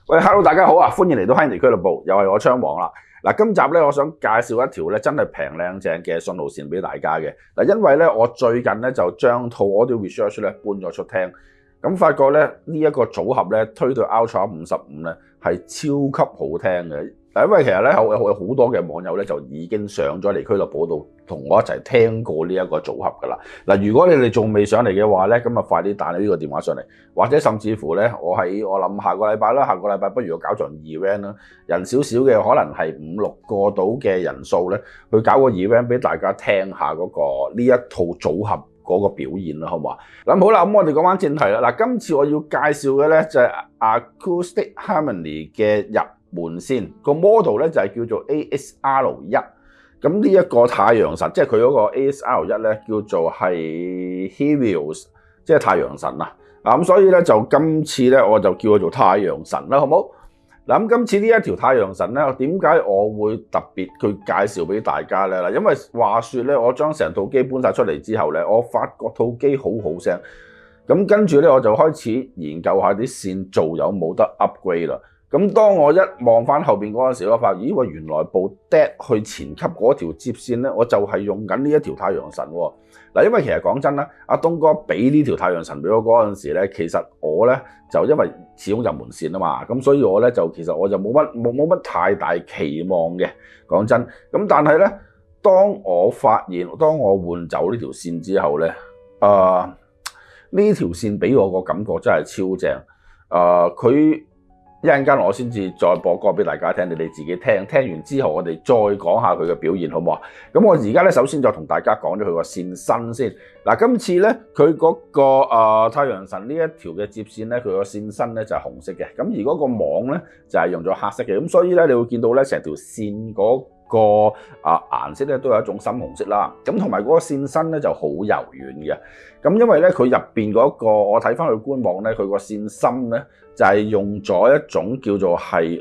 喂 ，Hello， 大家好啊！歡迎嚟到 Henry 俱樂部，又係我槍王啦。嗱，今集咧，我想介紹一條咧真係平靚正嘅信號線俾大家嘅。嗱，因為咧我最近咧就將套 Audio Research 咧搬咗出廳，咁發覺咧呢一個組合咧推到 Ultra 55咧係超級好聽嘅。嗱，因為其實咧有好多嘅網友咧就已經上咗嚟俱樂部度同我一齊聽過呢一個組合噶啦。嗱，如果你哋仲未上嚟嘅話咧，咁啊快啲打呢個電話上嚟，或者甚至乎咧，我諗下個禮拜啦，下個禮拜不如我搞場 event 啦，人少少嘅可能係5、6個到嘅人數咧，去搞個 event 俾大家聽下嗰個呢一套組合嗰個表現啦，好唔好啊？咁好啦，咁我哋講翻正題啦。嗱，今次我要介紹嘅咧就係 Acoustic Harmony 嘅入門線，個 model 咧就係叫做 ASR1。咁呢一個太陽神，即係佢嗰個 ASR1咧叫做係 Helios， 即係太陽神啊。咁所以咧就今次咧我就叫佢做太陽神啦，好唔好？嗱，咁今次呢一條太陽神咧，點解我會特別去介紹俾大家咧？嗱，因為話說咧，我將成套機搬晒出嚟之後咧，我發覺套機好好聲，咁跟住咧我就開始研究下啲線做有冇得 upgrade 啦。咁當我一望翻後邊嗰陣時，我發現咦，原來部 DAC 去前級嗰條接線咧，我就係用緊呢一條太陽神喎。嗱，因為其實講真啦，阿東哥俾呢條太陽神俾我嗰陣時咧，其實我咧就因為始終入門線啊嘛，咁所以我咧就其實我就冇乜太大期望嘅。講真，咁但係咧，當我換走呢條線之後咧，呢條線俾我個感覺真係超正。佢一陣間我先至再播歌俾大家聽，你哋自己聽完之後，我哋再講下佢嘅表現，好唔好啊？咁我而家咧首先就同大家講咗佢個線身先。嗱，今次咧佢嗰個太陽神呢一條嘅接線咧，佢個線身咧就係紅色嘅，咁而嗰個網咧就係用咗黑色嘅，咁所以咧你會見到咧成條線嗰個顏色咧都有一種深紅色啦，咁同埋嗰個線身咧就好柔軟嘅。咁因為咧佢入邊嗰個我睇翻佢官網咧，佢個線芯咧就係用咗一種叫做係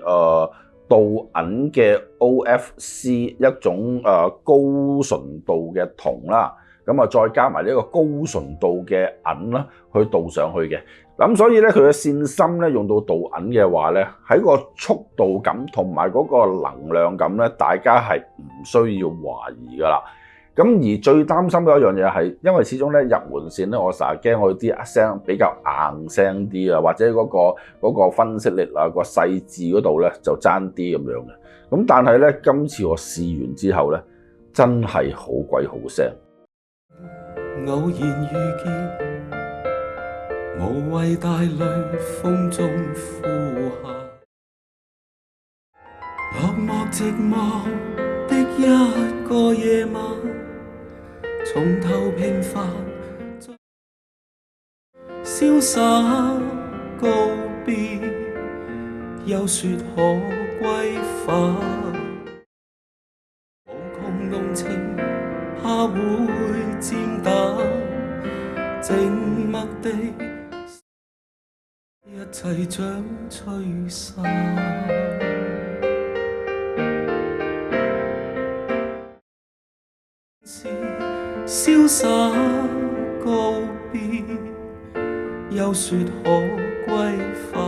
鍍銀嘅 OFC 一種高純度嘅銅啦，咁啊再加埋呢一個高純度嘅銀啦去鍍上去嘅。咁所以咧佢嘅線芯咧用到鍍銀嘅話咧，喺個速度感同埋嗰個能量感咧，大家係唔需要懷疑噶啦。咁而最擔心嘅一樣嘢係，因為始終咧入門線咧，我成日驚我啲聲比較硬聲啲啊，或者嗰個分析力啊、個細緻嗰度咧就爭啲咁樣嘅。咁但係咧今次我試完之後咧，真係好鬼好聲。偶然遇見，無謂帶淚風中呼喊，落寞寂寞的一個夜晚，從頭平凡，瀟灑告別，又說可歸返，無窮濃情怕會漸淡，靜默地一切將吹散。瀟灑告別，又說可歸返。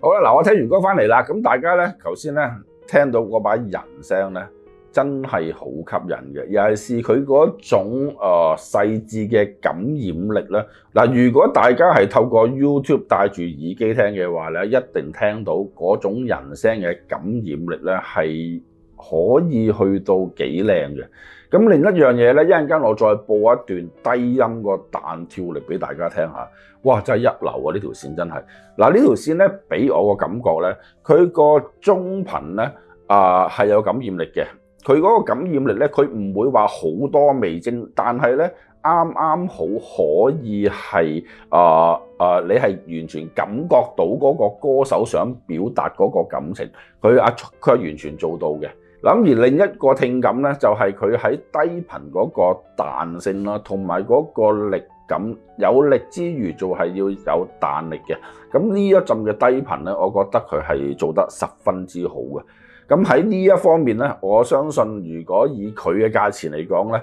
好啦，嗱，我聽完歌翻嚟啦，咁大家咧頭先咧聽到嗰把人聲咧，真係好吸引嘅，尤其是佢嗰種細緻嘅感染力咧。嗱，如果大家係透過 YouTube 戴住耳機聽嘅話咧，一定聽到嗰種人聲嘅感染力咧係可以去到幾靚嘅。咁另一樣嘢咧，一陣間我再播一段低音個彈跳力俾大家聽下，哇！真係一流啊！呢條線真係。嗱，呢條線咧俾我個感覺咧，佢個中頻咧係有感染力嘅。佢嗰個感染力咧，佢唔會話好多味精，但係咧啱啱好可以係你係完全感覺到嗰個歌手想表達嗰個感情，佢係完全做到嘅。咁而另一個聽感咧，就係佢喺低頻嗰個彈性啦，同埋嗰個力感，有力之餘做係要有彈力嘅。咁呢一陣嘅低頻咧，我覺得佢係做得十分之好嘅。咁喺呢一方面咧，我相信如果以佢嘅價錢嚟講咧，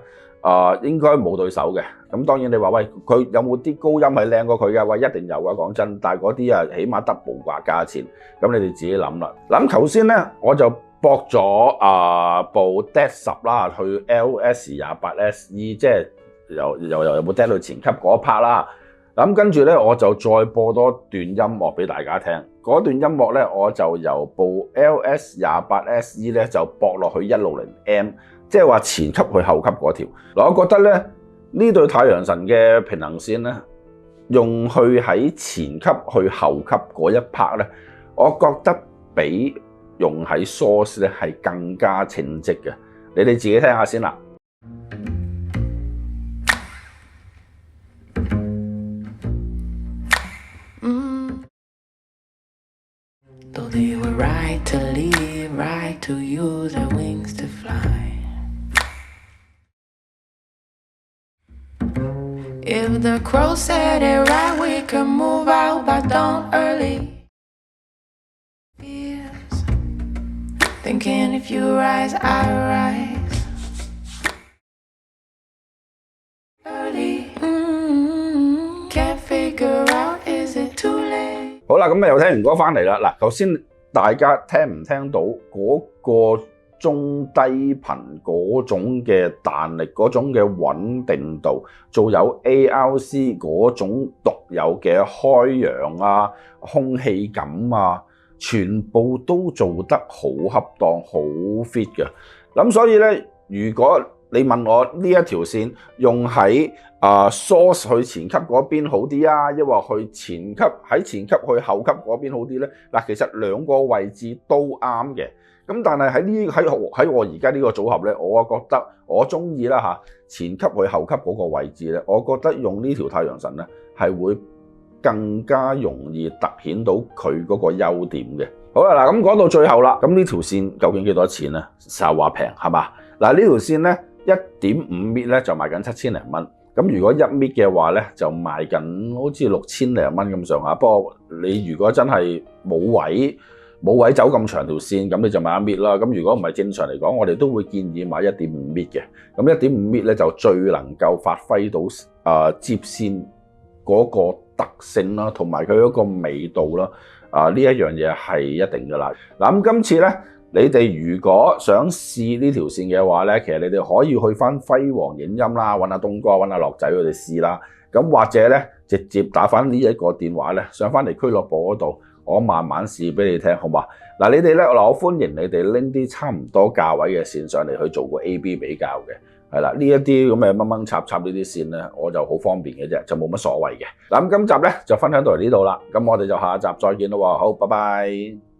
應該冇對手嘅。咁當然你話喂，佢有冇啲高音係靚過佢嘅？喂，一定有啊，講真。但係嗰啲啊，起碼double掛價錢。咁你哋自己諗啦。咁頭先咧，我就駁咗部 DAT 10啦，去 LS28 SE， 即係有部 DAT 去前級嗰一 part 啦。咁跟住咧，我就再播多段音樂俾大家聽。嗰段音樂咧，我就由部 LS28 SE 咧就駁落去 160M， 即係話前級去後級嗰條。嗱，我覺得咧呢對太陽神嘅平衡線咧，用去喺前級去後級嗰一 part 咧，我覺得比用喺 Source 咧係更加稱職嘅。你哋自己聽下先啦。Though they were right to live, right to use their wings to fly. If the crow said it right, we could move out by dawn early. Fears, thinking if you rise, I rise. Early, can't figure out, is it too late? 好啦，咁又聽完歌翻嚟啦。嗱，頭先大家聽唔聽到嗰個中低頻嗰種嘅彈力、嗰種嘅穩定度，仲有 ARC 嗰種獨有嘅開揚啊、空氣感啊，全部都做得好恰當、好 fit 嘅。咁所以咧，如果你問我呢一條線用喺Source 去前級嗰邊好啲啊，抑或去前級去後級嗰邊好啲咧？嗱，其實兩個位置都啱嘅。咁但係喺我而家呢個組合咧，我覺得我中意啦嚇，前級去後級嗰個位置咧，我覺得用呢條太陽神咧係會更加容易突顯到佢嗰個優點嘅。好啦，嗱咁講到最後啦，咁呢條線究竟幾多錢咧？實話平係嘛？嗱，呢條線咧1.5 米咧就賣緊7000零蚊。咁如果1米嘅話咧，就賣緊好似6000零蚊咁上下。不過你如果真係冇位走咁長條線，咁你就買1米啦。咁如果唔係正常嚟講，我哋都會建議買1.5米嘅。咁1.5米咧就最能夠發揮到接線嗰個特性啦，同埋佢嗰個味道啦。呢一樣嘢係一定噶啦。嗱，咁今次咧，你哋如果想試呢條線嘅話咧，其實你哋可以去翻輝煌影音啦，揾下東哥、揾下樂仔佢哋試啦。咁或者咧，直接打翻呢一個電話咧，上翻嚟俱樂部嗰度，我慢慢試俾你聽，好嘛？嗱，你哋咧，我歡迎你哋拎啲差唔多價位嘅線上嚟去做個 A/B 比較嘅。係啦，呢一啲咁嘅掹插呢啲線咧，我就好方便嘅啫，就冇乜所謂嘅。嗱，咁今集咧就分享到嚟呢度啦，咁我哋就下集再見咯喎，好，拜拜。